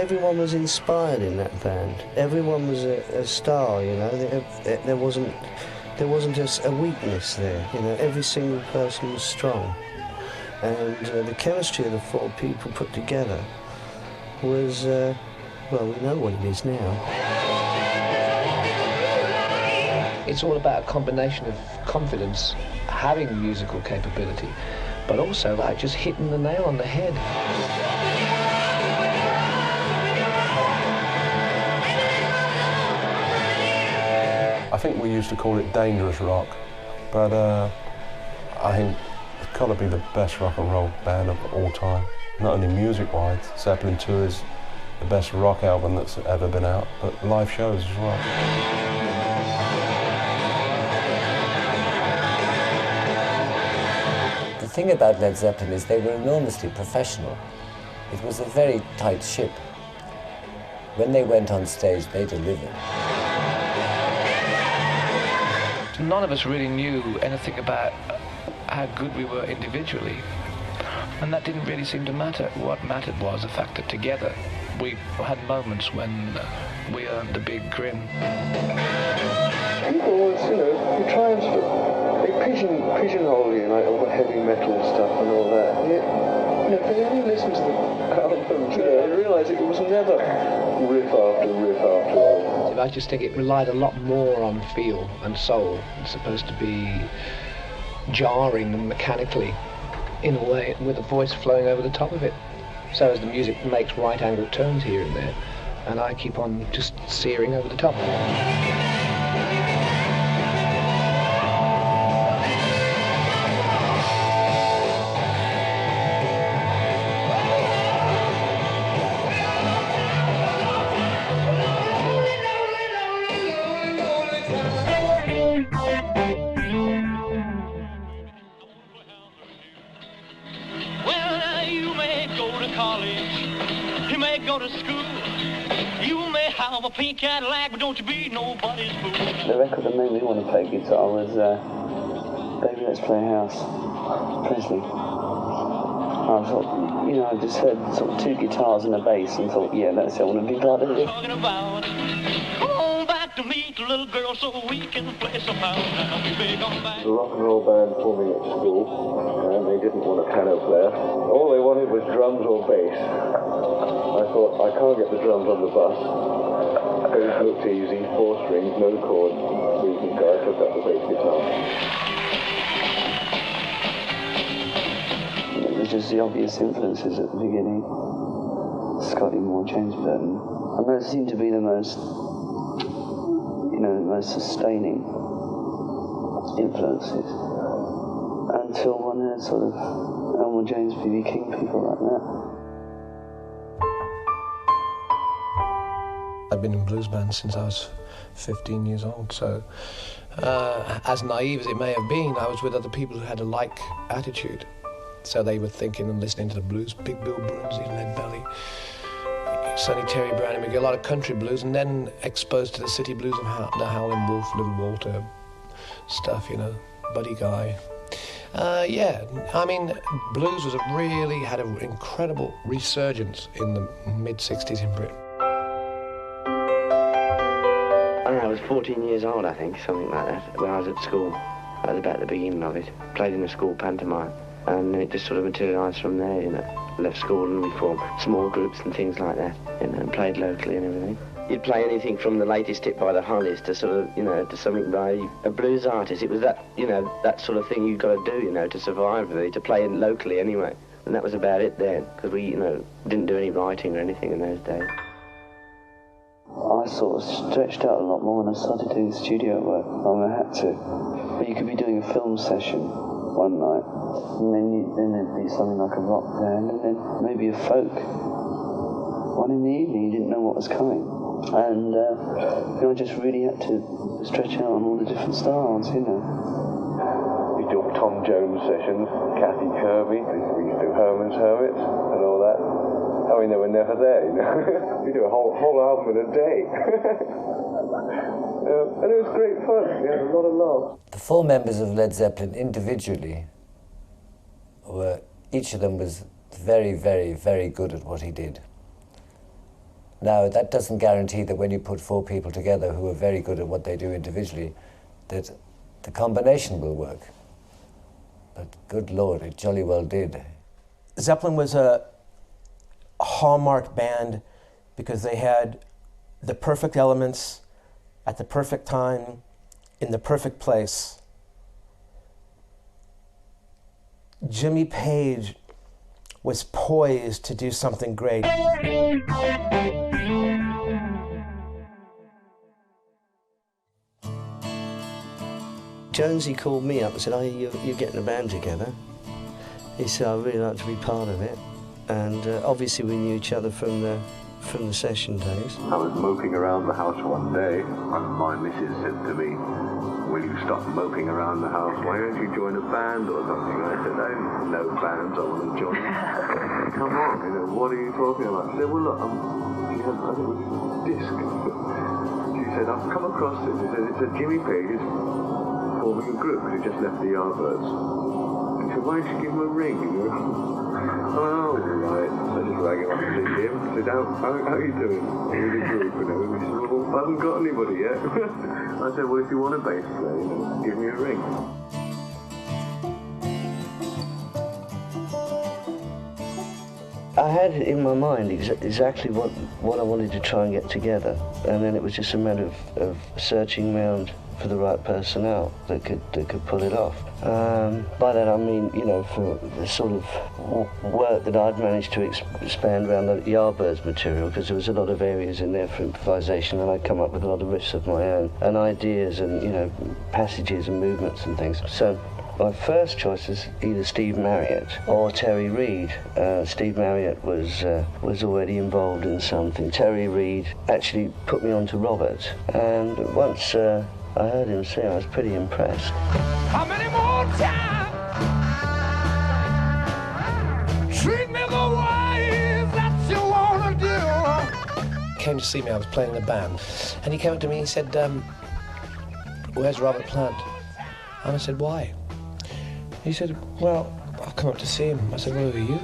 everyone was inspired in that band. Everyone was a star, you know. There wasn't a weakness there, you know. Every single person was strong. And the chemistry of the four people put together was, well, we know what it is now. It's all about a combination of confidence, having musical capability, but also like just hitting the nail on the head. I think we used to call it dangerous rock, but I think it's got to be the best rock and roll band of all time. Not only music-wise, Zeppelin II is the best rock album that's ever been out, but live shows as well. The thing about Led Zeppelin is they were enormously professional. It was a very tight ship. When they went on stage, they delivered. None of us really knew anything about how good we were individually, and that didn't really seem to matter. What mattered was the fact that together we had moments when we earned the big grin. People always, you know, you try and sort of, they pigeonhole you, like all the heavy metal stuff and all that. And yet, you know, if they only listen to the albums, you know, they realise it was never riff after riff after riff. I just think it relied a lot more on feel and soul. It's supposed to be jarring and mechanically, in a way, with a voice flowing over the top of it. So as the music makes right-angled turns here and there, and I keep on just searing over the top. A pink Cadillac, but don't you be nobody's fool. The record that made me want to play guitar was Baby Let's Play House, Presley. I thought, you know, I just heard sort of two guitars and a bass and thought, yeah, that's it, I want to be part of it. Talking about, come on back to meet the little girl so we can play some house. Now be big on back. The rock and roll band forming at school, and they didn't want a piano player. All they wanted was drums or bass. I thought, I can't get the drums on the bus. It looked easy, 4 strings, no chords, so I took up the bass guitar. It was just the obvious influences at the beginning. Scotty Moore, James Burton. And those seemed to be the most, you know, the most sustaining influences. Until one had sort of Elmore James, B.B. King, people like that. I've been in blues bands since I was 15 years old, so as naive as it may have been, I was with other people who had a like attitude. So they were thinking and listening to the blues, Big Bill Broonzy, Lead Belly, Sonny Terry Brown, and we get a lot of country blues, and then exposed to the city blues of the Howlin' Wolf, Little Walter stuff, you know, Buddy Guy. Yeah, I mean, blues was really had an incredible resurgence in the mid-60s in Britain. I was 14 years old, I think, something like that, when I was at school. That was about the beginning of it. Played in a school pantomime, and it just sort of materialised from there, you know. Left school and we formed small groups and things like that, you know, and played locally and everything. You'd play anything from the latest hit by the Hollies to sort of, you know, to something by a blues artist. It was that, you know, that sort of thing you've got to do, you know, to survive, really, to play locally anyway. And that was about it then, because we, you know, didn't do any writing or anything in those days. I sort of stretched out a lot more when I started doing studio work. I mean, I had to. But you could be doing a film session one night, and then there'd be something like a rock band, and then maybe a folk one in the evening. You didn't know what was coming. And you know, I just really had to stretch out on all the different styles, you know. We do Tom Jones sessions, Kathy Kirby, we used to do Herman's Hermits and all that. I mean, they were never there, you know. We do a whole album in a day. And it was great fun. We had a lot of laughs. The 4 members of Led Zeppelin individually were, each of them was very, very, very good at what he did. Now, that doesn't guarantee that when you put 4 people together who are very good at what they do individually, that the combination will work. But good Lord, it jolly well did. Zeppelin was a hallmark band because they had the perfect elements at the perfect time in the perfect place. Jimmy Page was poised to do something great. Jonesy called me up and said, "Oh, you're getting a band together." He said, "I'd really like to be part of it." And obviously we knew each other from the session days. I was moping around the house one day, and my missus said to me, "Will you stop moping around the house? Why don't you join a band or something?" I said, "I don't know bands I want to join." "Come on, what are you talking about?" She said, "Well, look, she had, I think it was a disc." She said, "I've come across this." She said, "It's a Jimmy Page is forming a group because he just left the Yardbirds." She said, "Why don't you give him a ring?" "Oh, right." So I just rang him up and see him. I said, how are you doing? With the group? He said, "Well, I haven't got anybody yet." I said, "Well, if you want a bass player, give me a ring." I had in my mind exactly what I wanted to try and get together, and then it was just a matter of searching around for the right personnel that could pull it off. By that I mean, for the sort of work that I'd managed to expand around the Yardbirds material, because there was a lot of areas in there for improvisation, and I'd come up with a lot of riffs of my own, and ideas, and passages and movements and things. So my first choice was either Steve Marriott or Terry Reid. Steve Marriott was already involved in something. Terry Reid actually put me on to Robert, and once I heard him sing, I was pretty impressed. How many more times? Treat me the way that you want to do. He came to see me, I was playing in a band, and he came up to me and he said, "Where's Robert Plant?" And I said, "Why?" He said, "Well, I've come up to see him." I said, "Well, who are you?"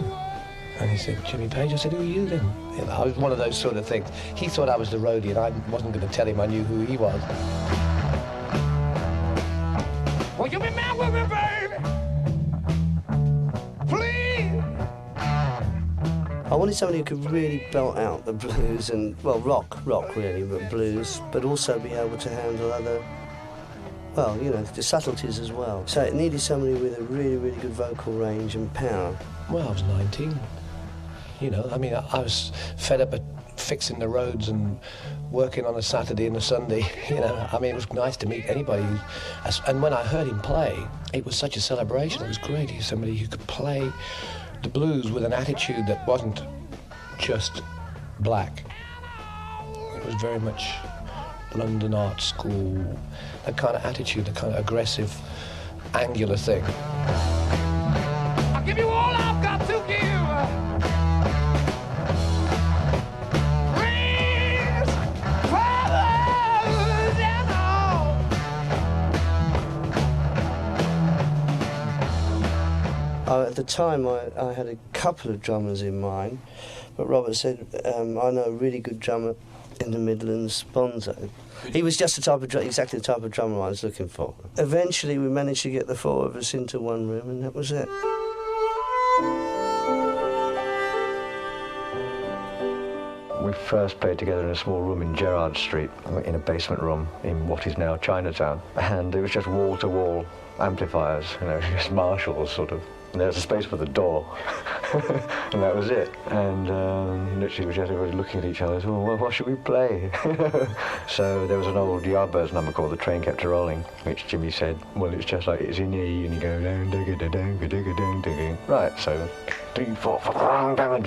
And he said, "Jimmy Page." I said, "Who are you then?" I was one of those sort of things. He thought I was the roadie, and I wasn't going to tell him I knew who he was. Will you be mad with me, baby? Please. I wanted somebody who could really belt out the blues and, well, rock really, but blues, but also be able to handle other, well, the subtleties as well. So it needed somebody with a really, really good vocal range and power. Well, I was 19. I was fed up at fixing the roads and working on a Saturday and a Sunday. It was nice to meet anybody. And when I heard him play, it was such a celebration. It was great. He was somebody who could play the blues with an attitude that wasn't just black. It was very much London art school, that kind of attitude, the kind of aggressive, angular thing. I'll give you all I've got to give. Rings, feathers, and all. At the time, I had a couple of drummers in mind, but Robert said, "I know a really good drummer in the Midlands, Bonzo." He was just exactly the type of drummer I was looking for. Eventually, we managed to get the 4 of us into one room, and that was it. We first played together in a small room in Gerrard Street, in a basement room in what is now Chinatown, and it was just wall-to-wall amplifiers, just Marshalls, sort of. And there was a space for the door, and that was it. And literally, we just were looking at each other, well, what should we play? So there was an old Yardbirds number called The Train Kept A-Rolling, which Jimmy said, well, it's just like it's in E, and you go down, digga-da-dang, right, so 3, 4, 5, and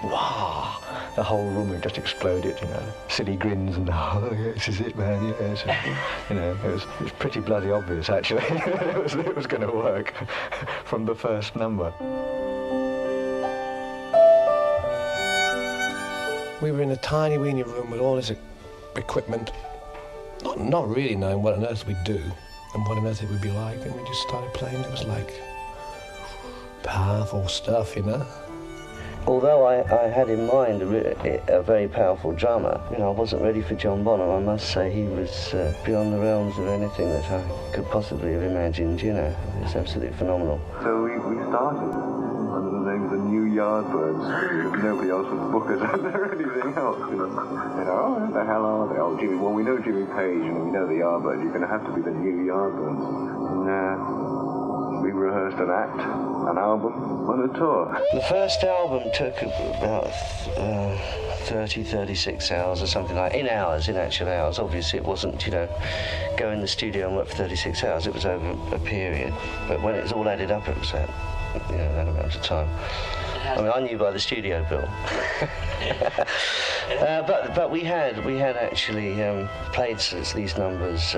wow, the whole room had just exploded, silly grins and, oh, yeah, this is it, man, yeah. So, it was pretty bloody obvious, actually, it was going to work from the first number. We were in a tiny weeny room with all this equipment, not really knowing what on earth we'd do and what on earth it would be like, and we just started playing. It was like powerful stuff, Although I had in mind a very powerful drummer, you know, I wasn't ready for John Bonham. I must say he was beyond the realms of anything that I could possibly have imagined, you know. It was absolutely phenomenal. So we started under the name of the New Yardbirds. Nobody else would book us under anything else. You know, oh, who the hell are they? Oh, Jimmy, well, we know Jimmy Page and we know the Yardbirds. You're going to have to be the New Yardbirds. And, we rehearsed an act, an album, and a tour. The first album took about 30, 36 hours or something like that. In actual hours. Obviously it wasn't, you know, go in the studio and work for 36 hours. It was over a period. But when it was all added up, it was that, you know, that amount of time. I mean, I knew by the studio bill. But we had actually played these numbers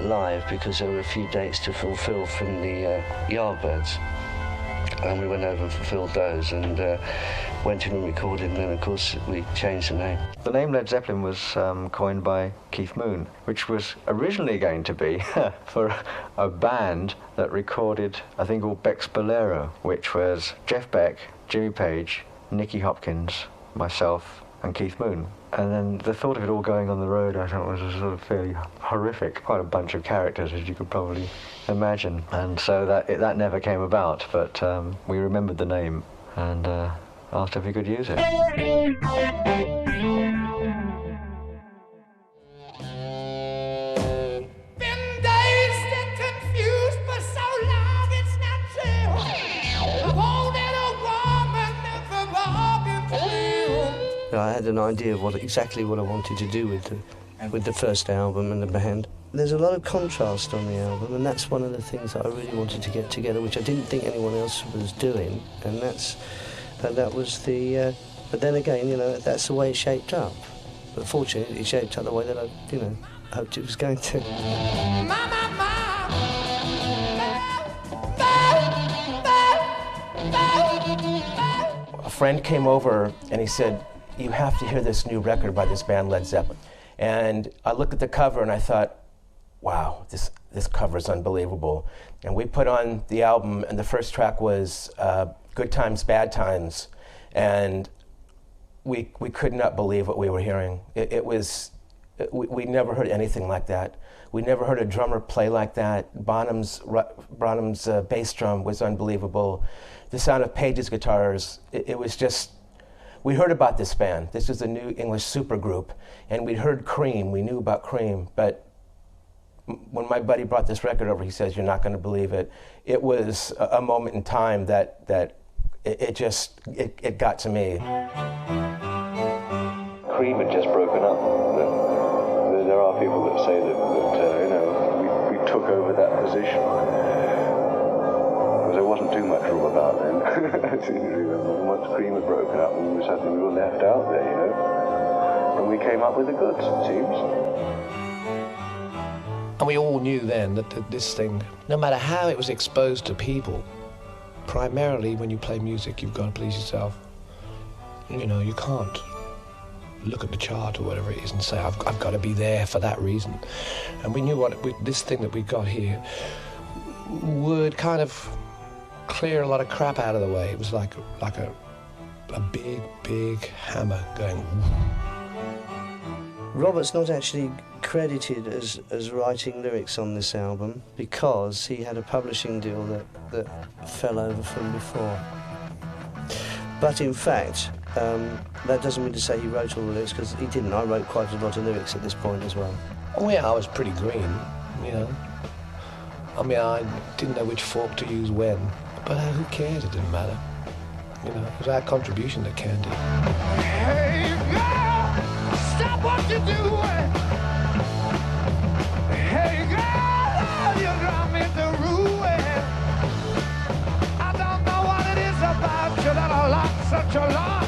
live because there were a few dates to fulfil from the Yardbirds, and we went over and fulfilled those and went in and recorded, and then of course we changed the name. The name Led Zeppelin was coined by Keith Moon, which was originally going to be for a band that recorded a thing called Beck's Bolero, which was Jeff Beck, Jimmy Page, Nicky Hopkins, myself and Keith Moon. And then the thought of it all going on the road, I thought, was a sort of fairly horrific. Quite a bunch of characters, as you could probably imagine. And so that never came about, but we remembered the name and asked if we could use it. I had an idea of exactly what I wanted to do with the first album and the band. There's a lot of contrast on the album, and that's one of the things that I really wanted to get together, which I didn't think anyone else was doing, and that was the. But then again, you know, that's the way it shaped up. But fortunately, it shaped up the way that I, you know, hoped it was going to. A friend came over and he said, "You have to hear this new record by this band Led Zeppelin." And I looked at the cover and I thought, wow, this cover is unbelievable. And we put on the album, and the first track was Good Times, Bad Times. And we could not believe what we were hearing. We never heard anything like that. We never heard a drummer play like that. Bonham's bass drum was unbelievable. The sound of Page's guitars, it was just, we heard about this band. This was a new English supergroup, and we'd heard Cream. We knew about Cream, but when my buddy brought this record over, he says, "You're not going to believe it." It was a moment in time that it got to me. Cream had just broken up. There are people that say that you know, we took over that position. Because there wasn't too much room about then. Once Cream had broken up, and we were left out there, you know. And we came up with the goods, it seems. And we all knew then that this thing, no matter how it was exposed to people, primarily when you play music, you've got to please yourself. You know, you can't look at the chart or whatever it is and say, I've got to be there for that reason. And we knew this thing that we got here would kind of clear a lot of crap out of the way. It was like a big hammer going. Robert's not actually credited as writing lyrics on this album because he had a publishing deal that fell over from before. But in fact, that doesn't mean to say he wrote all the lyrics, because he didn't. I wrote quite a lot of lyrics at this point as well. Oh yeah, I was pretty green, you know. I mean, I didn't know which fork to use when, but who cares? It didn't matter. You know, it was our contribution that Candy. Hey girl, stop what you're doing. Hey girl, you drive me to ruin. I don't know what it is about you that I like such a lot,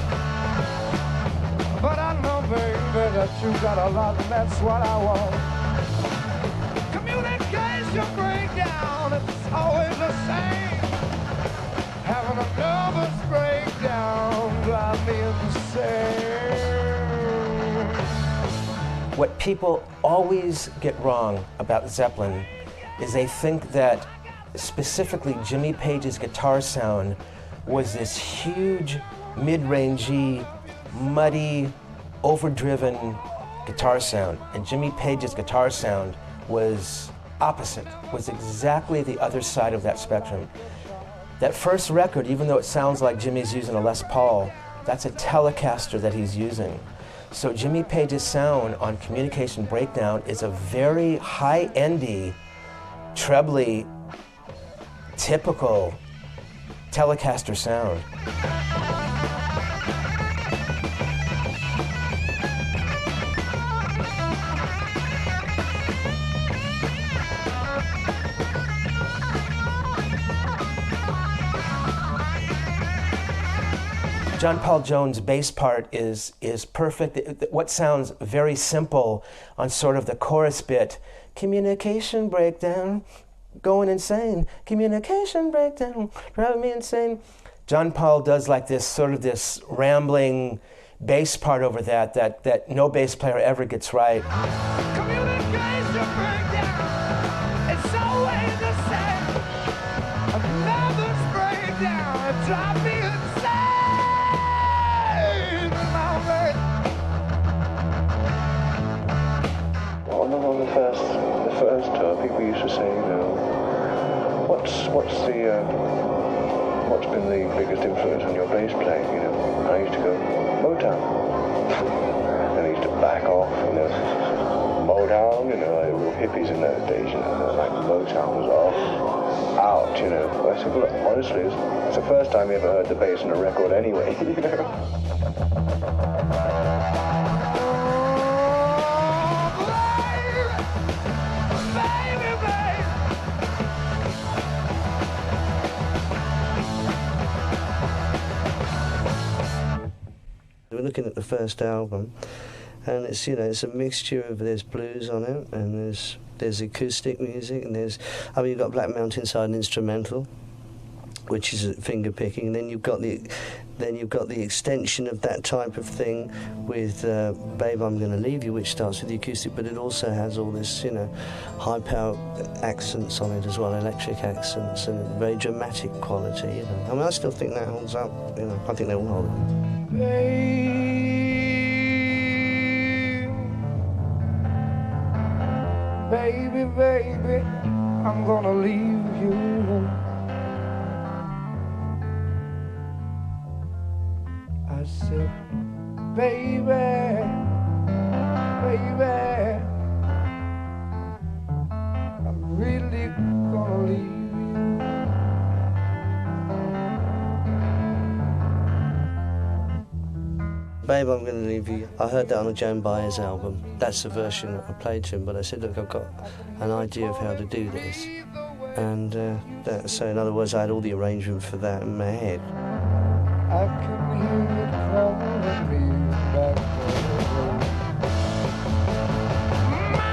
but I know, baby, that you got a lot, and that's what I want. Communication breakdown, it's always the same. Having a nervous breakdown drive me insane. What people always get wrong about Zeppelin is they think that specifically Jimmy Page's guitar sound was this huge, mid-rangey, muddy, overdriven guitar sound. And Jimmy Page's guitar sound was opposite, was exactly the other side of that spectrum. That first record, even though it sounds like Jimmy's using a Les Paul, that's a Telecaster that he's using. So Jimmy Page's sound on Communication Breakdown is a very high-endy, trebly, typical Telecaster sound. John Paul Jones' bass part is perfect. What sounds very simple on sort of the chorus bit, communication breakdown, going insane, communication breakdown, driving me insane. John Paul does like this sort of this rambling bass part over that no bass player ever gets right. Communication breakdown, it's always the same. Another breakdown, it drives me insane. On the first tour, people used to say, you know, what's been the biggest influence on your bass playing? You know, and I used to go Motown, and I used to back off, you know, Motown, you know, like real hippies in those days, you know, like Motown was off, out, you know. I said, well, honestly, it's the first time you ever heard the bass on a record anyway, you know. We're looking at the first album, and it's, you know, it's a mixture of, there's blues on it, and there's acoustic music, and you've got Black Mountain Side instrumental, which is finger picking, and then you've got the extension of that type of thing with Babe, I'm Gonna Leave You, which starts with the acoustic, but it also has all this, you know, high power accents on it as well, electric accents, and very dramatic quality, you know. I mean, I still think that holds up, you know, I think they all hold up. Baby, baby, I'm gonna leave you. I said, baby, baby, I'm really gonna leave you. Babe, I'm Gonna Leave You. I heard that on a Joan Baez album. That's the version that I played to him, but I said, look, I've got an idea of how to do this. And so in other words, I had all the arrangement for that in my head. I can hear it calling me back home.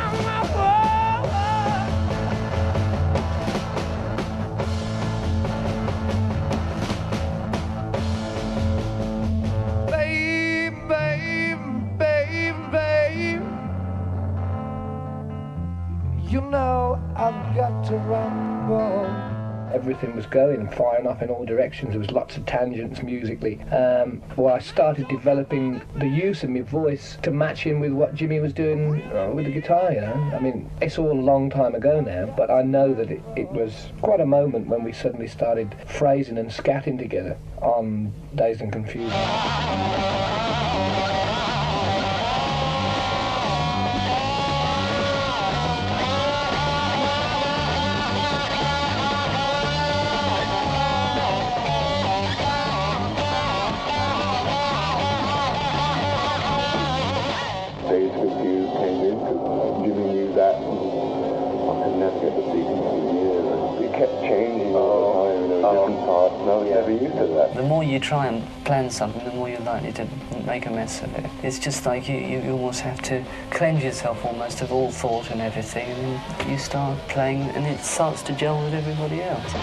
Mama, you know I've got to rumble. Everything was going and firing up in all directions. There was lots of tangents musically. Well, I started developing the use of my voice to match in with what Jimmy was doing with the guitar, you know. I mean, it's all a long time ago now, but I know that it was quite a moment when we suddenly started phrasing and scatting together on Dazed and Confused. The more you try and plan something, the more you're likely to make a mess of it. It's just like you almost have to cleanse yourself almost of all thought and everything, and then you start playing and it starts to gel with everybody else.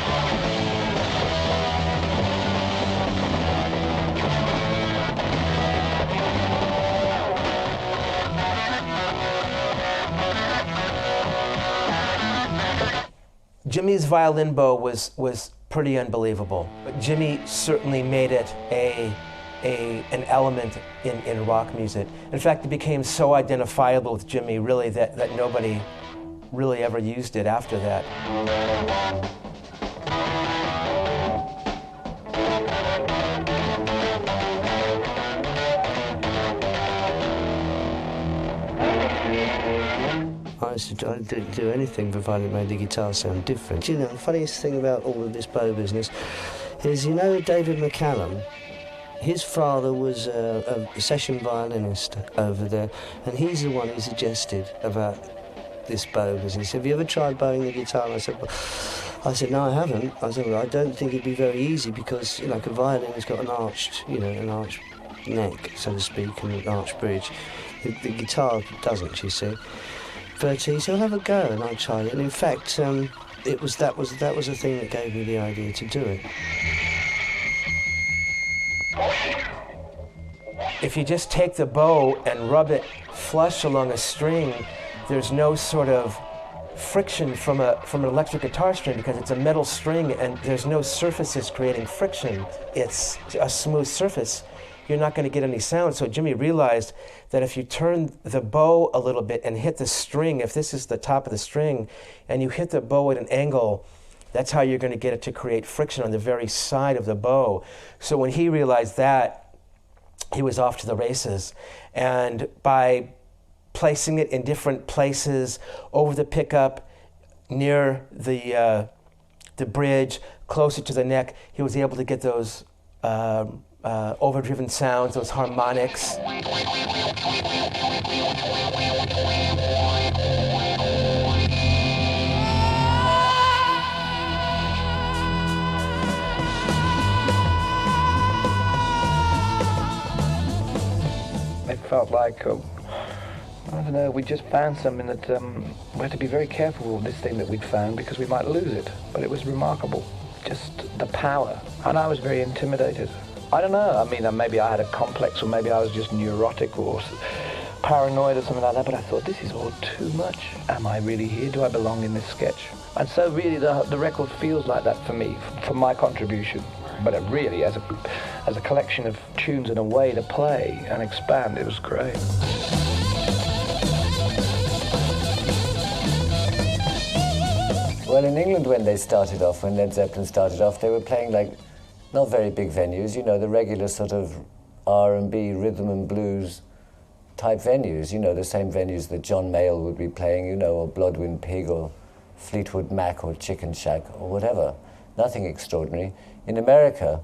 Jimmy's violin bow was pretty unbelievable. But Jimmy certainly made it an element in rock music. In fact, it became so identifiable with Jimmy, really, that nobody really ever used it after that. I didn't do anything provided it made the guitar sound different. You know, the funniest thing about all of this bow business is, you know, David McCallum, his father was a session violinist over there, and he's the one who suggested about this bow business. Have you ever tried bowing the guitar? And I said, no, I haven't. I said, well, I don't think it'd be very easy because, you know, like a violin has got an arched neck, so to speak, and an arched bridge. The guitar doesn't, you see. But he said, well, have a go, and I tried it. And in fact, that was the thing that gave me the idea to do it. If you just take the bow and rub it flush along a string, there's no sort of friction from an electric guitar string because it's a metal string and there's no surfaces creating friction. It's a smooth surface. You're not going to get any sound. So Jimmy realized that if you turn the bow a little bit and hit the string, if this is the top of the string, and you hit the bow at an angle, that's how you're going to get it to create friction on the very side of the bow. So when he realized that, he was off to the races. And by placing it in different places, over the pickup, near the bridge, closer to the neck, he was able to get those overdriven sounds, those harmonics. It felt like, I don't know, we just found something that we had to be very careful with this thing that we'd found because we might lose it. But it was remarkable, just the power. And I was very intimidated. I don't know, I mean, maybe I had a complex or maybe I was just neurotic or paranoid or something like that, but I thought, this is all too much. Am I really here? Do I belong in this sketch? And so really the record feels like that for me, for my contribution. But it really, as a collection of tunes and a way to play and expand, it was great. Well, in England when they started off, when Led Zeppelin started off, they were playing like not very big venues, you know, the regular sort of R&B, rhythm and blues type venues, you know, the same venues that John Mayall would be playing, you know, or Bloodwind Pig or Fleetwood Mac or Chicken Shack or whatever. Nothing extraordinary. In America,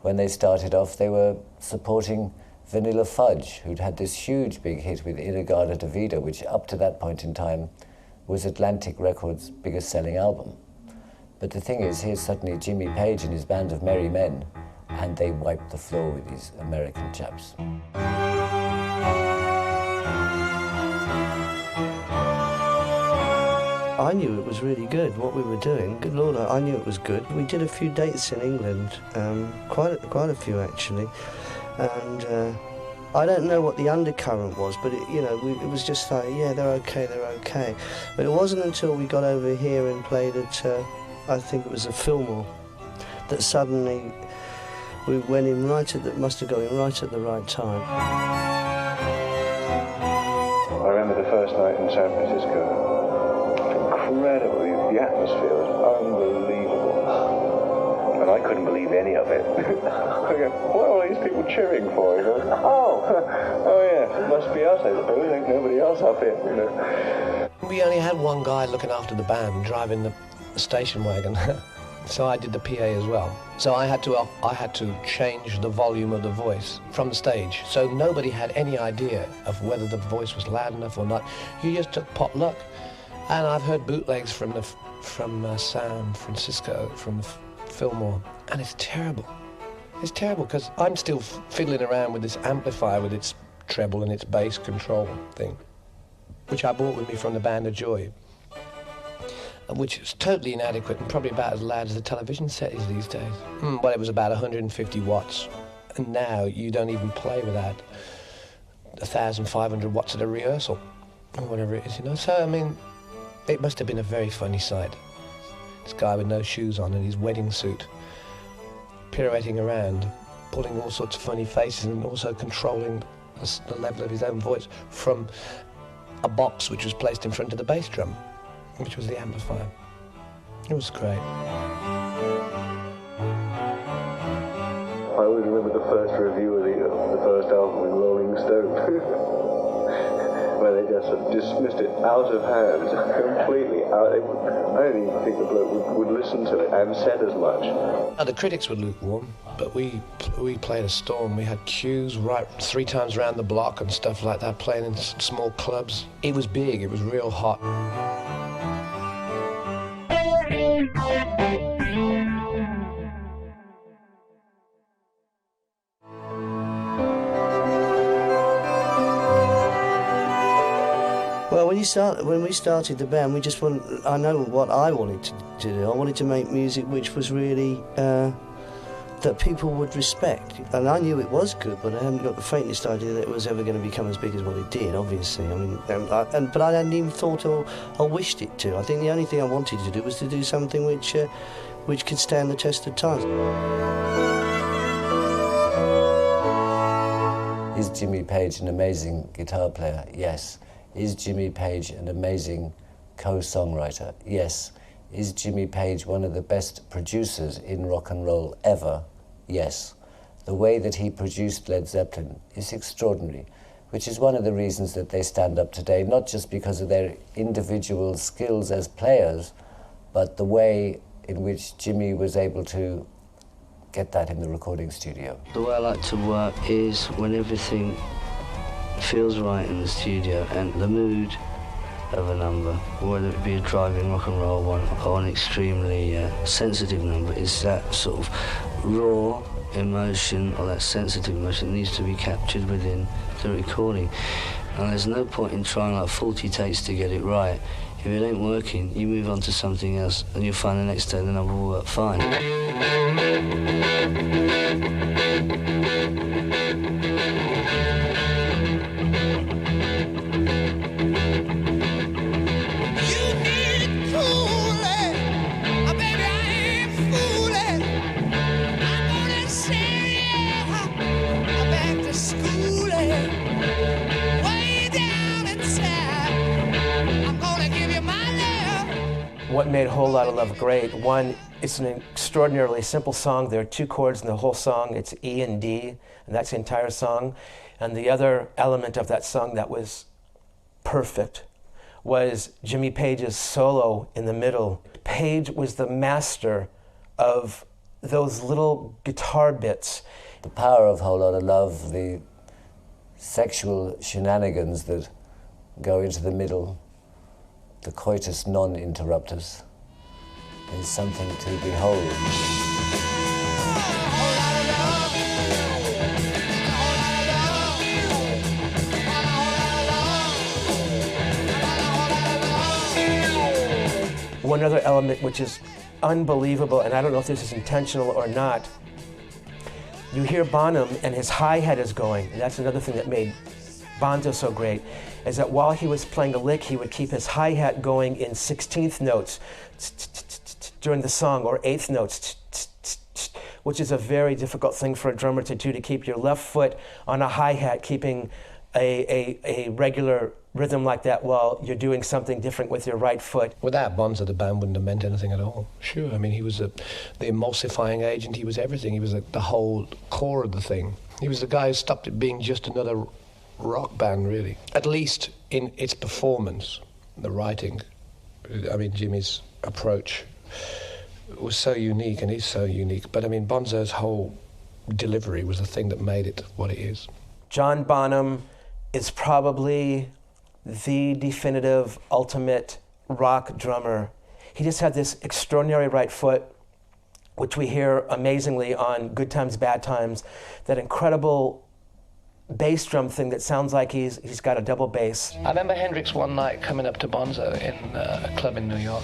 when they started off, they were supporting Vanilla Fudge, who'd had this huge big hit with Inagada Davida, which up to that point in time was Atlantic Records' biggest selling album. But the thing is, here's suddenly Jimmy Page and his band of merry men, and they wiped the floor with these American chaps. I knew it was really good, what we were doing. Good Lord, I knew it was good. We did a few dates in England, quite a few actually, and I don't know what the undercurrent was, but it was just like, yeah, they're okay. But it wasn't until we got over here and played at, I think it was a Fillmore, that suddenly we went in must have gone in right at the right time. I remember the first night in San Francisco. Incredible, the atmosphere was unbelievable. And I couldn't believe any of it. I go, what are all these people cheering for? You know, oh yeah, it must be us, I suppose. Ain't nobody else up here, you know. We only had one guy looking after the band, driving the station wagon. So I did the PA as well. So I had to change the volume of the voice from the stage. So nobody had any idea of whether the voice was loud enough or not. You just took pot luck. And I've heard bootlegs from San Francisco, from Fillmore, and it's terrible. It's terrible because I'm still fiddling around with this amplifier with its treble and its bass control thing, which I bought with me from the Band of Joy, which is totally inadequate and probably about as loud as the television set is these days. Well, it was about 150 watts, and now you don't even play without 1,500 watts at a rehearsal, or whatever it is, you know. So, I mean, it must have been a very funny sight. This guy with no shoes on in his wedding suit, pirouetting around, pulling all sorts of funny faces and also controlling the level of his own voice from a box which was placed in front of the bass drum, which was the amplifier. It was great. I always remember the first review of the first album in Rolling Stone, where they just sort of dismissed it out of hand, completely out. I don't even think the bloke would listen to it and said as much. The critics were lukewarm, but we played a storm. We had queues right 3 times around the block and stuff like that, playing in small clubs. It was big, it was real hot. Well, when we started the band, I know what I wanted to do. I wanted to make music which was really that people would respect, and I knew it was good, but I hadn't got the faintest idea that it was ever going to become as big as what it did. Obviously, I mean, but I hadn't even thought or wished it to. I think the only thing I wanted to do was to do something which could stand the test of time. Is Jimmy Page an amazing guitar player? Yes. Is Jimmy Page an amazing co-songwriter? Yes. Is Jimmy Page one of the best producers in rock and roll ever? Yes. The way that he produced Led Zeppelin is extraordinary, which is one of the reasons that they stand up today, not just because of their individual skills as players, but the way in which Jimmy was able to get that in the recording studio. The way I like to work is when everything feels right in the studio and the mood of a number, whether it be a driving rock and roll one or an extremely sensitive number, is that sort of raw emotion or that sensitive emotion needs to be captured within the recording. And there's no point in trying like 40 takes to get it right. If it ain't working, you move on to something else and you'll find the next day the number will work fine. What made Whole Lotta Love great, one, it's an extraordinarily simple song. There are 2 chords in the whole song. It's E and D, and that's the entire song. And the other element of that song that was perfect was Jimmy Page's solo in the middle. Page was the master of those little guitar bits. The power of Whole Lotta Love, the sexual shenanigans that go into the middle, the coitus non interruptus, is something to behold. One other element which is unbelievable, and I don't know if this is intentional or not, you hear Bonham and his hi-hat is going, and that's another thing that made Bonzo so great, is that while he was playing a lick, he would keep his hi-hat going in 16th notes during the song, or 8th notes, which is a very difficult thing for a drummer to do, to keep your left foot on a hi-hat, keeping a regular rhythm like that while you're doing something different with your right foot. Without Bonzo, the band wouldn't have meant anything at all. Sure, I mean, he was the emulsifying agent, he was everything, he was the whole core of the thing. He was the guy who stopped it being just another rock band, really. At least in its performance, the writing. I mean, Jimmy's approach was so unique, and is so unique. But I mean, Bonzo's whole delivery was the thing that made it what it is. John Bonham is probably the definitive, ultimate rock drummer. He just had this extraordinary right foot, which we hear amazingly on Good Times, Bad Times, that incredible bass drum thing that sounds like he's got a double bass. I remember Hendrix one night coming up to Bonzo in a club in New York.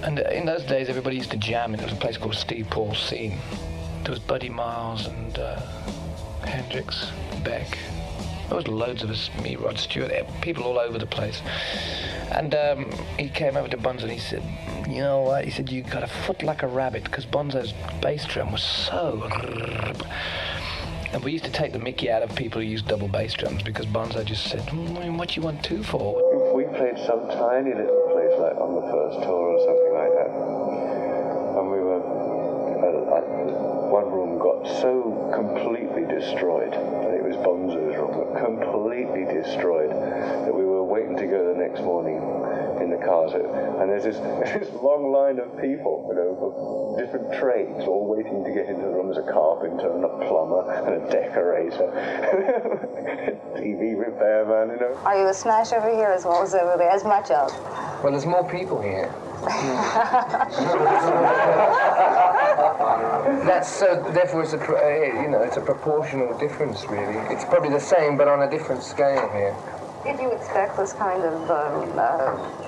And in those days, everybody used to jam, and there was a place called Steve Paul's Scene. There was Buddy Miles and Hendrix, Beck, There was loads of us, me, Rod Stewart, people all over the place. And he came over to Bonzo and he said, you know what, he said, you got a foot like a rabbit, because Bonzo's bass drum was so... And we used to take the mickey out of people who used double bass drums, because Bonzo just said, what do you want two for? If we played some tiny little place like on the first tour or something like that, and we were, one room got so completely destroyed, and it was Bonzo's room, but completely destroyed, that we were waiting to go the next morning in the cars, and there's this long line of people, you know, of different trades, all waiting to get into the room. There's a carpenter and a plumber and a decorator, TV repairman, you know. Are you a smash over here as well as over there? As much of? Well, there's more people here. That's so. Therefore, it's it's a proportional difference, really. It's probably the same, but on a different scale here. Did you expect this kind of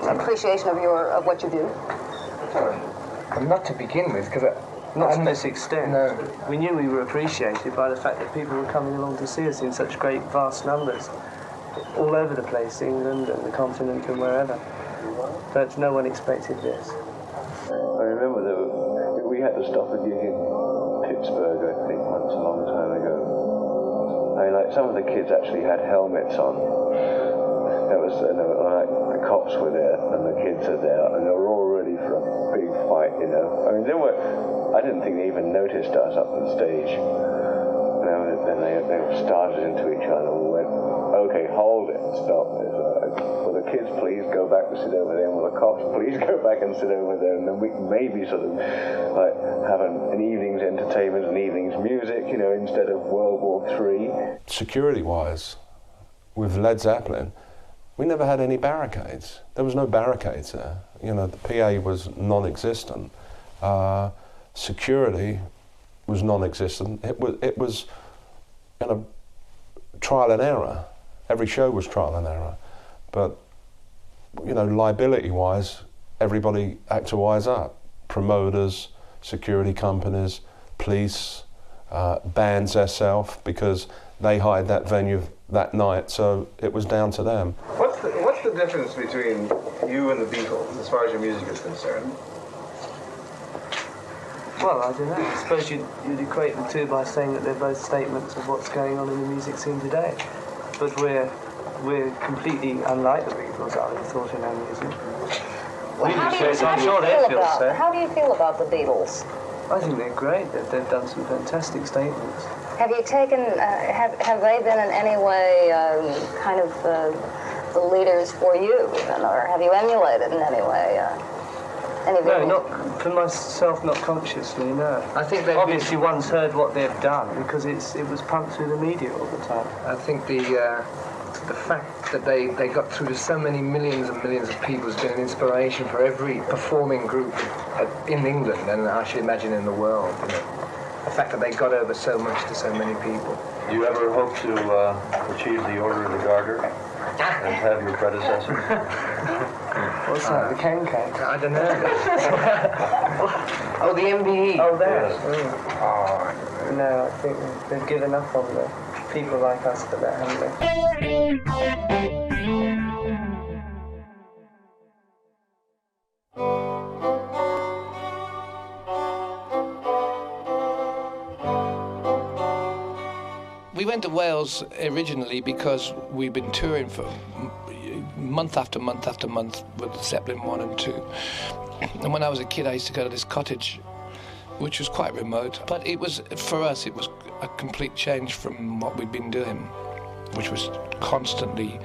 appreciation of what you do? Not to begin with, because not to this extent. No. We knew we were appreciated by the fact that people were coming along to see us in such great, vast numbers, all over the place, England and the continent and wherever. But no one expected this. I remember that we had to stop a gig in Pittsburgh, I think, once a long time ago. I mean, like, some of the kids actually had helmets on. That was, and like, the cops were there, and the kids are there, and they were all ready for a big fight, you know. I mean, I didn't think they even noticed us up on stage. And then they started into each other and went, okay, hold it, stop this. Will the kids please go back and sit over there, and will the cops please go back and sit over there, and then we can maybe sort of like have an evening's entertainment, an evening's music, you know, instead of World War III. Security-wise, with Led Zeppelin, we never had any barricades. There was no barricades there. You know, the PA was non-existent. Security was non-existent. It was you know, trial and error. Every show was trial and error. But, you know, liability-wise, everybody had to wise up. Promoters, security companies, police, bands themselves, because they hired that venue that night, so it was down to them. What's the difference between you and the Beatles as far as your music is concerned? Well, I don't know. I suppose you'd equate the two by saying that they're both statements of what's going on in the music scene today. But we're completely unlike the Beatles, I would have thought, in our music. Well, how do you feel about the Beatles? I think they're great. They've done some fantastic statements. Have you taken, have they been in any way kind of the leaders for you, or have you emulated in any way? No, not for myself, not consciously, no. I think they've obviously once heard what they've done, because it was pumped through the media all the time. I think the fact that they got through to so many millions and millions of people has been an inspiration for every performing group in England, and I should imagine in the world. You know. The fact that they got over so much to so many people. Do you ever hope to achieve the Order of the Garter and have your predecessor? What's that, the Can-Can? I don't know. Oh, the MBE. Oh, that. Yes. Oh, no, I think they've given up on the people like us for that, haven't they? We went to Wales originally because we'd been touring for month after month after month with Zeppelin 1 and 2. And when I was a kid, I used to go to this cottage, which was quite remote. But it was, for us, it was a complete change from what we'd been doing, which was constantly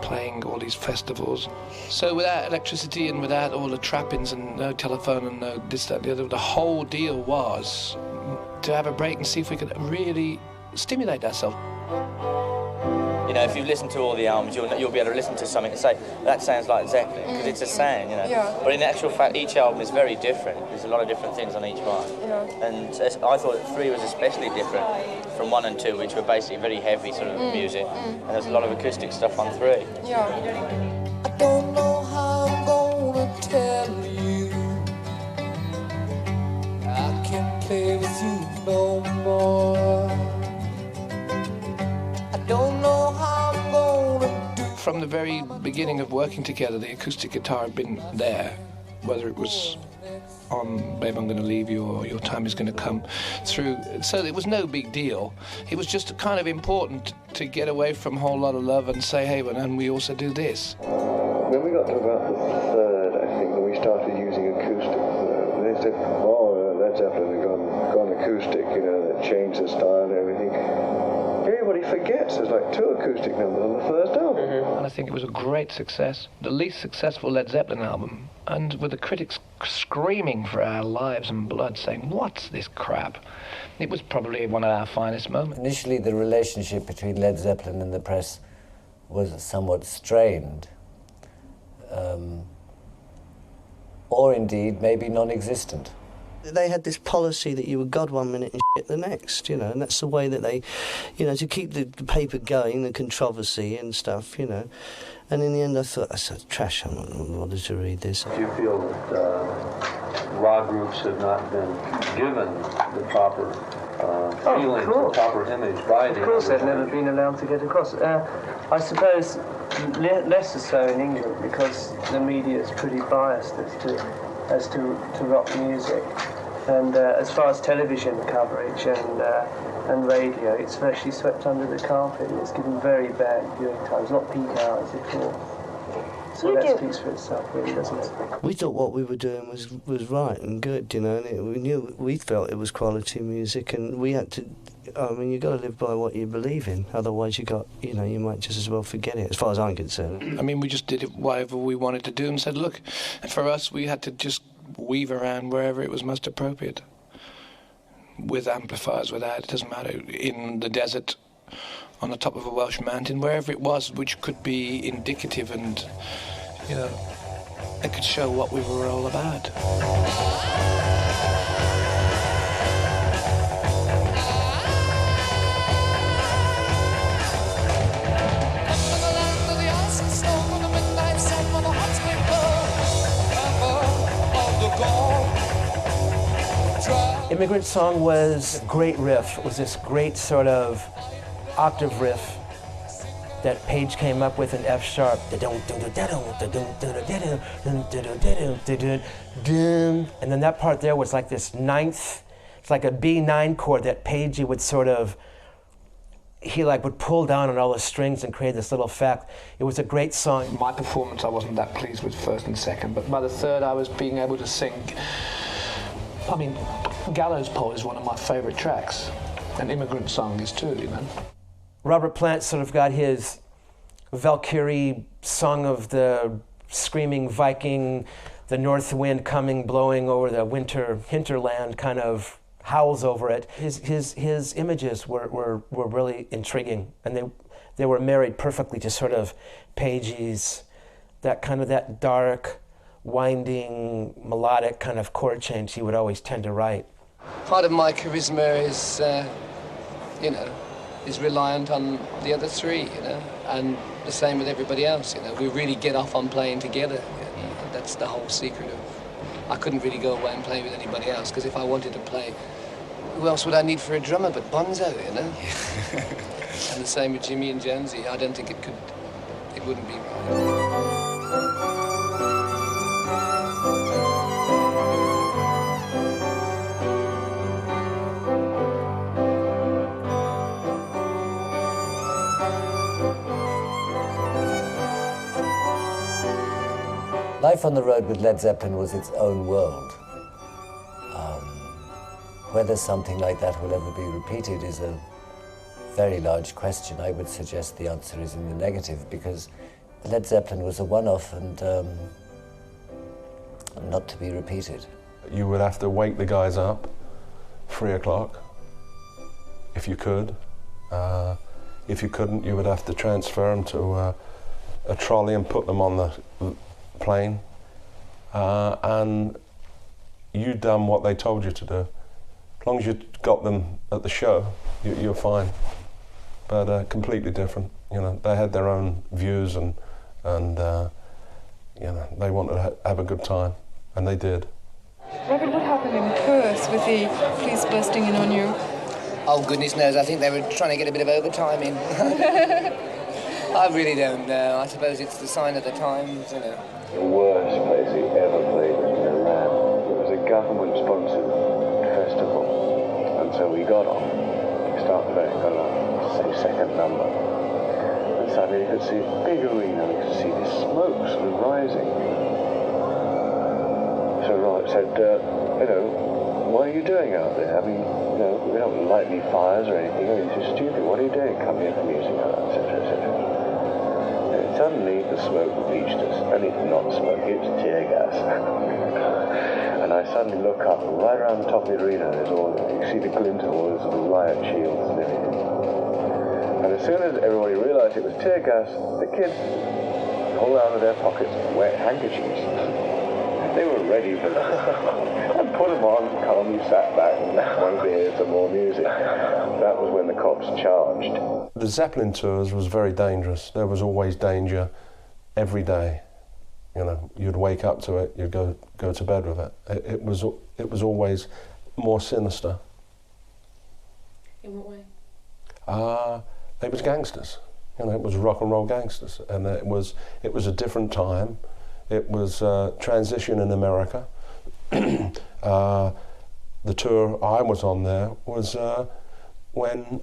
playing all these festivals. So without electricity and without all the trappings and no telephone and no this, that, the other, the whole deal was to have a break and see if we could really stimulate ourselves. You know, if you listen to all the albums, you'll be able to listen to something and say, that sounds like Zeppelin, because it's a sound, you know. Yeah. But in actual fact, each album is very different. There's a lot of different things on each one. Yeah. And I thought 3 was especially different from 1 and 2, which were basically very heavy sort of music. And there's a lot of acoustic stuff on 3. Yeah. I don't know how I'm gonna tell you. I can't play with you no more. I don't know how from the very beginning of working together, the acoustic guitar had been there, whether it was on Babe, I'm Gonna Leave You or Your Time Is Gonna Come through. So it was no big deal. It was just kind of important to get away from a whole lot of love and say, hey, and we also do this. When we got to about the third, I think, when we started using acoustic, they said, oh, Led Zeppelin had gone acoustic, you know, they changed the style and everything. Everybody forgets there's like 2 acoustic numbers on the first album. And I think it was a great success, the least successful Led Zeppelin album, and with the critics screaming for our lives and blood, saying, what's this crap? It was probably one of our finest moments. Initially, the relationship between Led Zeppelin and the press was somewhat strained, or indeed maybe non-existent. They had this policy that you were God one minute and shit the next, you know, and that's the way that they, you know, to keep the paper going, the controversy and stuff, you know. And in the end I thought, that's trash, I don't want to read this. Do you feel that rock groups have not been given the proper feeling, the proper image by the... Of course they've never been allowed to get across. I suppose less so in England because the media is pretty biased as to rock music. And as far as television coverage and radio, it's virtually swept under the carpet. It's given very bad viewing times, not peak hours at all. So that speaks for itself, really, doesn't it? We thought what we were doing was right and good, you know, and we felt it was quality music, and we had to. I mean, you got to live by what you believe in. Otherwise, you might just as well forget it. As far as I'm concerned. I mean, we just did it whatever we wanted to do, and said, look, for us, we had to just weave around wherever it was most appropriate. With amplifiers, without, it doesn't matter. In the desert, on the top of a Welsh mountain, wherever it was, which could be indicative and, you know, it could show what we were all about. Immigrant Song was a great riff. It was this great sort of octave riff that Page came up with in F sharp. And then that part there was like this ninth, it's like a B9 chord that Page would sort of, he like would pull down on all the strings and create this little effect. It was a great song. My performance I wasn't that pleased with first and second, but by the third I was being able to sing. I mean, Gallows Pole is one of my favourite tracks, and Immigrant Song is too, you know. Robert Plant sort of got his Valkyrie song of the screaming Viking, the north wind coming, blowing over the winter hinterland, kind of howls over it. His images were really intriguing, and they were married perfectly to sort of Page's, that dark, winding, melodic kind of chord change he would always tend to write. Part of my charisma is, is reliant on the other three, you know, and the same with everybody else, you know. We really get off on playing together, you know? That's the whole secret of... I couldn't really go away and play with anybody else, because if I wanted to play, who else would I need for a drummer but Bonzo, you know? And the same with Jimmy and Jonesy. I don't think it wouldn't be right. Life on the road with Led Zeppelin was its own world. Whether something like that will ever be repeated is a very large question. I would suggest the answer is in the negative, because Led Zeppelin was a one-off and not to be repeated. You would have to wake the guys up 3 o'clock, if you could. If you couldn't, you would have to transfer them to a trolley and put them on the plane, and you done what they told you to do. As long as you got them at the show, you're fine. But completely different. You know, they had their own views, and you know, they wanted to have a good time, and they did. Robert, what happened in Perth with the police busting in on you? Oh, goodness knows. I think they were trying to get a bit of overtime in. I really don't know. I suppose it's the sign of the times, you know. The worst place he ever played was in Iran. It was a government-sponsored festival, and so we got on. We started playing, got on, say, second number. And suddenly you could see a big arena, you could see the smoke sort of rising. So Robert said, you know, what are you doing out there? I mean, you know, we don't light any fires or anything. It's just stupid. What are you doing? Come here for music, etc., etc. And suddenly the smoke reached us, and it's not smoke, it's tear gas. And I suddenly look up, and right around the top of the arena, you see the glint of all those sort of riot shields and everything. And as soon as everybody realised it was tear gas, the kids pulled out of their pockets wet handkerchiefs. They were ready for that. And put them on, calmly sat back and wanted to hear some more music. That was when the cops charged. The Zeppelin tours was very dangerous. There was always danger every day. You know, you'd wake up to it, you'd go to bed with it. It was always more sinister. In what way? It was gangsters. You know, it was rock and roll gangsters, and it was a different time. It was transition in America. The tour I was on there was when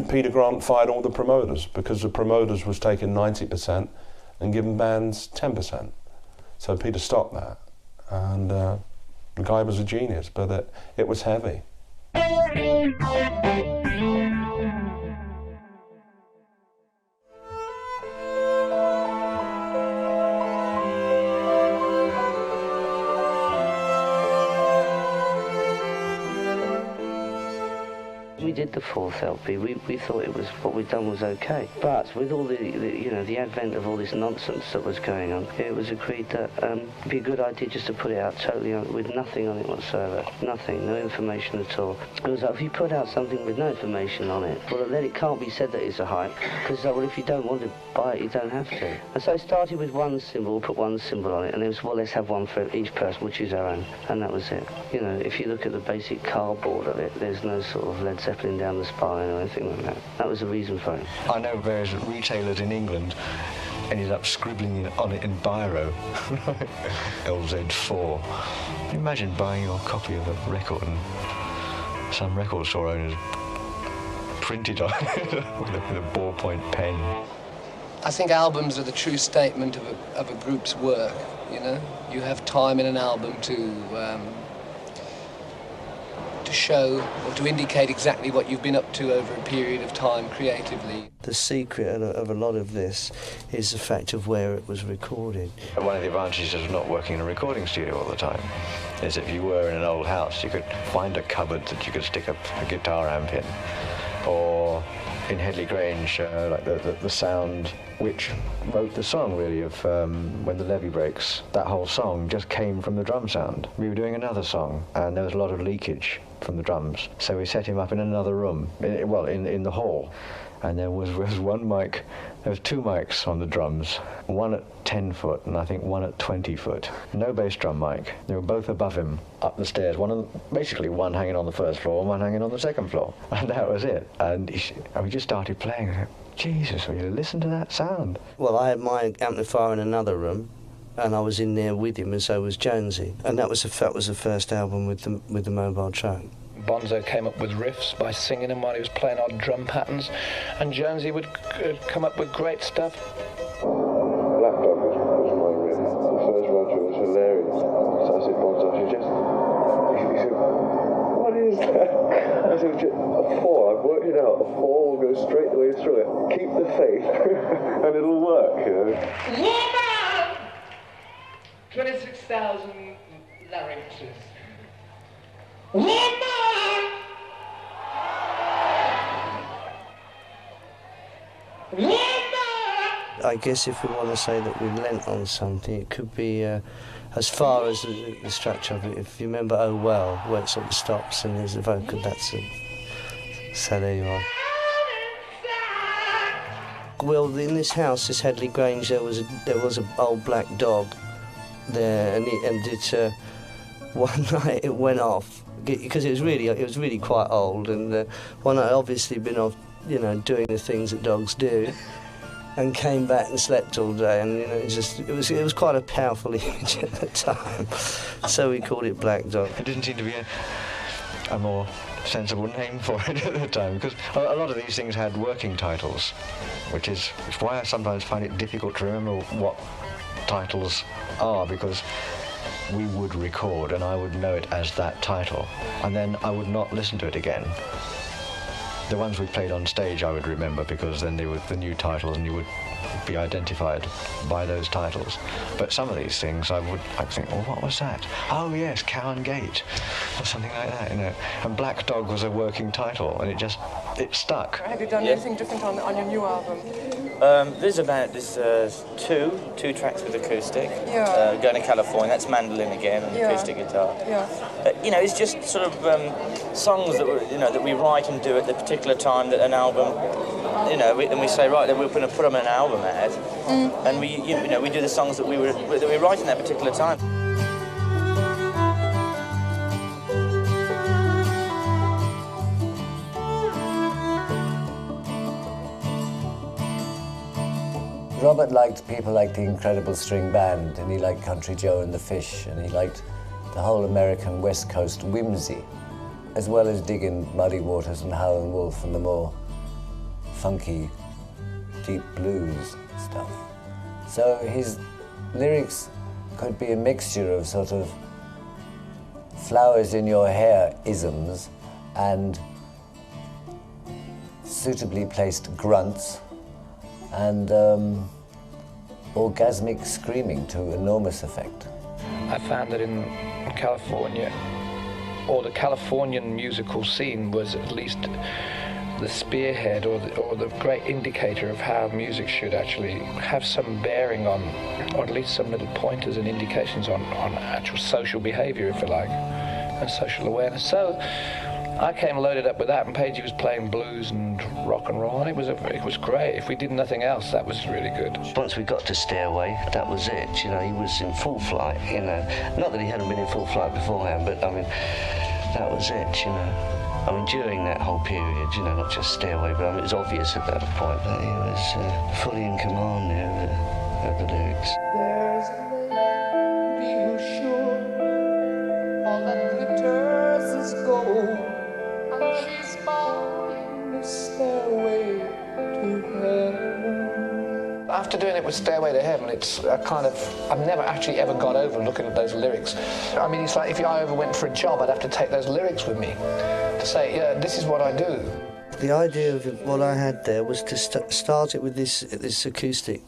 Peter Grant fired all the promoters, because the promoters was taking 90% and giving bands 10%. So Peter stopped that, and the guy was a genius, but it was heavy. We did the fourth LP. We thought it was what we'd done was okay, but with all the advent of all this nonsense that was going on, it was agreed that it'd be a good idea just to put it out totally with nothing on it whatsoever, nothing, no information at all. It was like, if you put out something with no information on it, well then it can't be said that it's a hype, because well, if you don't want to buy it, you don't have to. And so it started with one symbol, put one symbol on it, and it was, well, let's have one for each person, we'll choose our own, and that was it. You know, if you look at the basic cardboard of it, there's no sort of Led Zeppelin down the spine or anything like that. That was the reason for it. I know various retailers in England ended up scribbling on it in biro. LZ4. Can you imagine buying your copy of a record and some record store owners printed on it with a ballpoint pen? I think albums are the true statement of a group's work, you know? You have time in an album to show or to indicate exactly what you've been up to over a period of time creatively. The secret of a lot of this is the fact of where it was recorded. One of the advantages of not working in a recording studio all the time is if you were in an old house, you could find a cupboard that you could stick a guitar amp in. Or in Headley Grange, like the sound which wrote the song, really, of When the Levee Breaks. That whole song just came from the drum sound. We were doing another song, and there was a lot of leakage from the drums. So we set him up in another room, in the hall. And there was one mic, there was two mics on the drums, one at 10 foot and I think one at 20 foot. No bass drum mic. They were both above him, up the stairs. Basically one hanging on the first floor and one hanging on the second floor. And that was it. And we just started playing. I said, Jesus, will you listen to that sound? Well, I had my amplifier in another room, and I was in there with him, and so was Jonesy. And that was the first album with the mobile truck. Bonzo came up with riffs by singing them while he was playing odd drum patterns, and Jonesy would come up with great stuff. Black Dog was my riff. The first run through was hilarious. So I said, Bonzo, he said, what is that? I said, a 4, I've worked it out. A 4 will go straight the way through it. Keep the faith, and it'll work, you know. Woman! 26,000 larynxes. Woman! I guess if we want to say that we lent on something, it could be as far as the structure of it. If you remember Oh Well, where it sort of stops and there's a vocal, that's it. So there you are. Well, in this house, this Headley Grange, there was an old black dog there, and one night it went off because it was really quite old, and one night obviously been off, you know, doing the things that dogs do. and came back and slept all day, and it was quite a powerful image at the time. So we called it Black Dog. It didn't seem to be a more sensible name for it at the time, because a lot of these things had working titles, which is why I sometimes find it difficult to remember what titles are, because we would record and I would know it as that title, and then I would not listen to it again. The ones we played on stage I would remember, because then they were the new titles and you would be identified by those titles. But some of these things I'd think, oh, what was that? Oh yes, Cow and Gate, or something like that, And Black Dog was a working title, and it stuck. Have you done anything different on your new album? There's two tracks with acoustic. Yeah. Going to California, that's mandolin again and acoustic guitar. Yeah. It's just sort of songs that we write and do at the particular time that an album. And we say, right, then we're going to put them in an album ad, and we do the songs that we write in that particular time. Robert liked people like the Incredible String Band, and he liked Country Joe and the Fish, and he liked the whole American West Coast whimsy, as well as digging Muddy Waters and Howlin' Wolf and the more funky, deep blues stuff. So his lyrics could be a mixture of sort of flowers in your hair isms and suitably placed grunts and orgasmic screaming to enormous effect. I found that in California, or the Californian musical scene was at least the spearhead or the great indicator of how music should actually have some bearing on, or at least some little pointers and indications on actual social behavior, if you like, and social awareness. So I came loaded up with that, and Pagey was playing blues and rock and roll, and it was great. If we did nothing else, that was really good. Once we got to Stairway, that was it. He was in full flight. Not that he hadn't been in full flight beforehand, but that was it. During that whole period, not just Stairway, but it was obvious at that point that he was fully in command there of the lyrics. There's a lady who's sure all that glitters is gold, and she's found the stairway to heaven. After doing it with Stairway to Heaven, it's a kind of, I've never actually ever got over looking at those lyrics. It's like if I ever went for a job, I'd have to take those lyrics with me to say, yeah, this is what I do. The idea of what I had there was to start it with this acoustic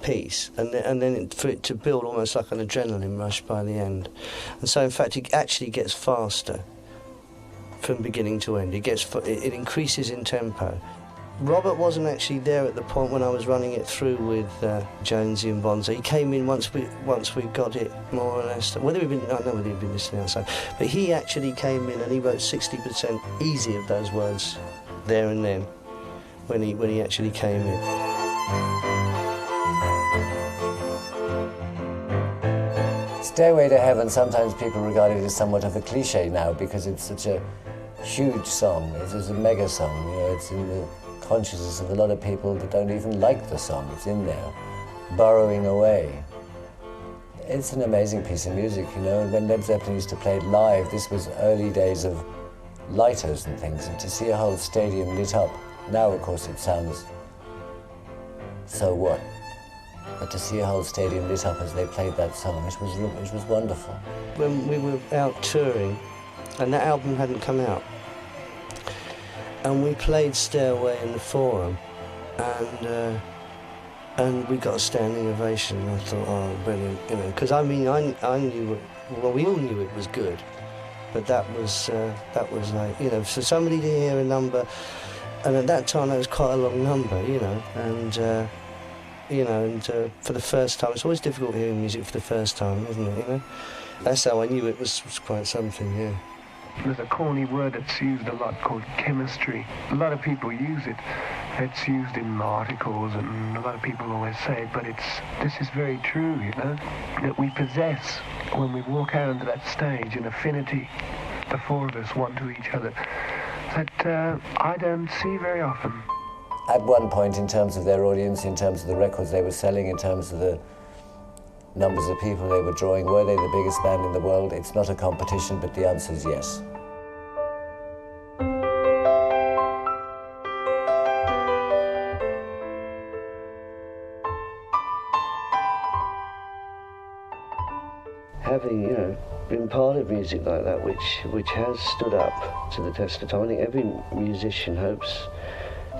piece, and then for it to build almost like an adrenaline rush by the end. And so, in fact, it actually gets faster from beginning to end. It increases in tempo. Robert wasn't actually there at the point when I was running it through with Jonesy and Bonzo. He came in once we got it more or less. I don't know whether he'd been listening outside, but he actually came in and he wrote 60% easy of those words there and then when he actually came in. Stairway to Heaven, sometimes people regard it as somewhat of a cliche now because it's such a huge song. It's a mega song. It's in the consciousness of a lot of people that don't even like the song. It's in there, burrowing away. It's an amazing piece of music, When Led Zeppelin used to play it live, this was early days of lighters and things, and to see a whole stadium lit up, now of course it sounds so what? But to see a whole stadium lit up as they played that song, it was wonderful. When we were out touring, and that album hadn't come out, and we played Stairway in the Forum, and we got a standing ovation. I thought, oh, brilliant, because I knew we all knew it was good, but that was like, for somebody to hear a number, and at that time that was quite a long number, and for the first time, it's always difficult hearing music for the first time, isn't it? That's how I knew it was quite something, yeah. There's a corny word that's used a lot called chemistry. A lot of people use it. It's used in articles, and a lot of people always say it, but this is very true, that we possess when we walk out onto that stage an affinity, the four of us, one to each other, that I don't see very often. at one point, in terms of their audience, in terms of the records they were selling, in terms of the numbers of people they were drawing, were they the biggest band in the world? It's not a competition, but the answer is yes. Having, you know, been part of music like that, which has stood up to the test of time, I think every musician hopes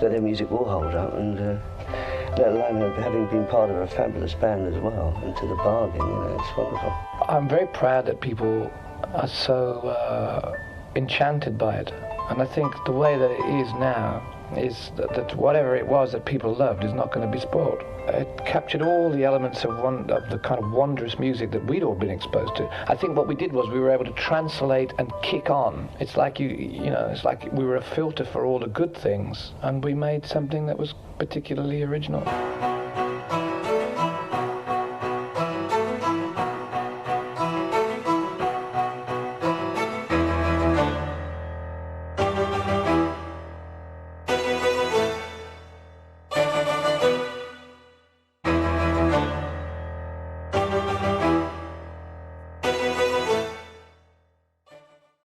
that their music will hold up, and let alone having been part of a fabulous band as well, and to the bargain, you know, it's wonderful. I'm very proud that people are so enchanted by it, and I think the way that it is now is that whatever it was that people loved is not going to be spoiled. It captured all the elements of the kind of wondrous music that we'd all been exposed to. I think what we did was we were able to translate and kick on. It's like you know, it's like we were a filter for all the good things, and we made something that was particularly original.